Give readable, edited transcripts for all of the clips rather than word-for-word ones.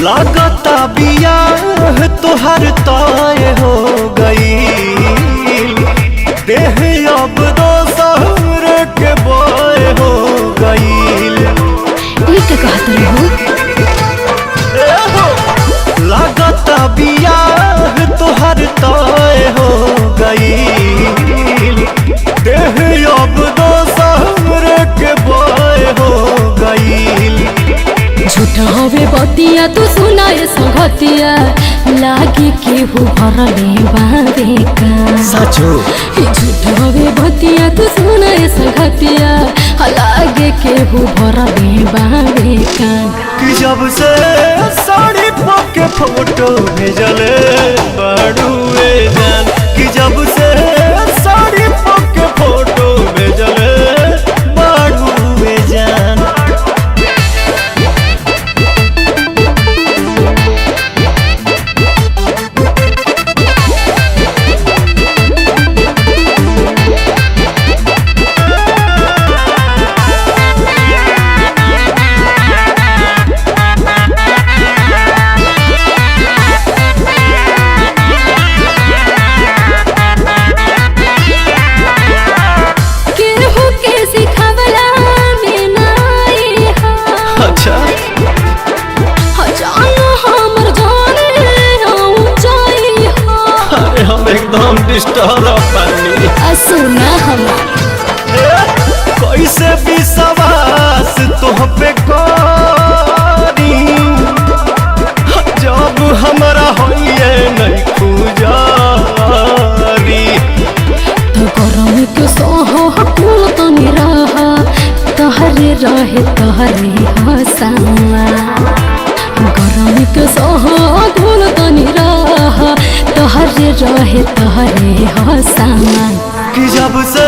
लागता बियाह तोहर तय हो गई, देह अब दोसर के बोय हो गई। लागता बियाह तोहर तय हो गई, देह अब दोसर के बोय हो गई। झूठा हवे बतिया तू सुनाए संगतिया, लागे केहू भरले बावे का सचो। झूठा हवे बतिया तू सुनाए संगतिया, लागे केहू भरले बावे का। कि जब से साड़ी पके फोटो भेजले बड़ुए जान, कि जब से साड़ी पके फोटो भेजले बड़ुए जान। अच्छा अरे हम एकदम डिस्टर्ब पानी। सुना हम कैसे विश्वास तुह पे करी, जब हमरा होइए नहीं खुजारी। तो गरम के सोहो कुल तो निराहा, तहरे रहे तहरे हसावा। गरम के सोहो कुल तो निराहा, तहरे रहे तहरे हसावा। कि जब से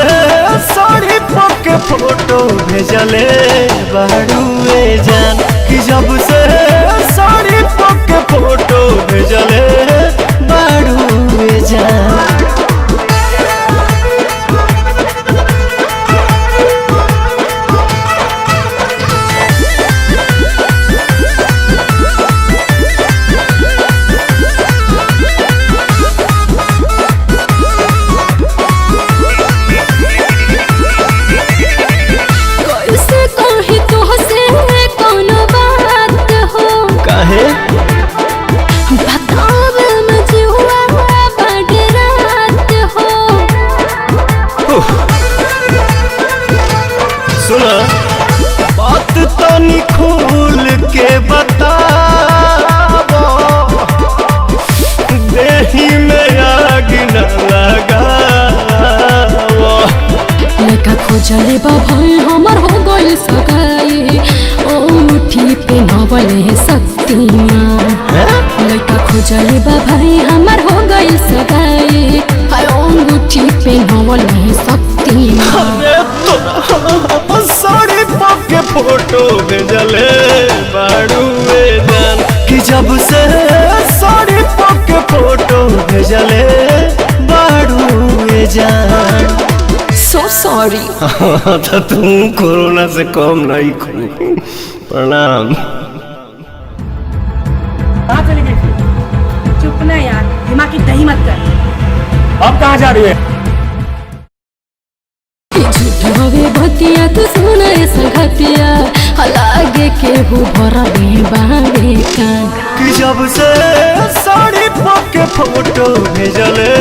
साड़ी पके फोटो भेजले बड़ुए जान, कि जब से साड़ी पके फोटो भेजले बड़ुए जान। काहे बताव मजुआ बड़ रात हो। सुना बात तनी खोल के बतावो, देही में आग न लगावो। लड़का खोजले बा भाई हमर हो गइल सगाई, ओ मुट्ठी पे नवले शक्तिमान। लड़का खोजले बा भाई हमर हो गइल सगाई, ओ मुट्ठी पे नवले शक्तिमान। अरे साड़ी पके फोटो भेजले बड़ुए जान, कि जब से साड़ी पके फोटो भेजले बड़ुए जान। So sorry। तो तुम कोरोना से कम नहीं खू। प्रणाम। कहाँ चली गई थी? चुप ना यार, दिमाग की दही मत कर। अब कहाँ जा रही है? झूठे भतिया तू सुनाए संगतिया, लागे केहू भरले बावे का। कि जब से साड़ी पके फोटो भेजले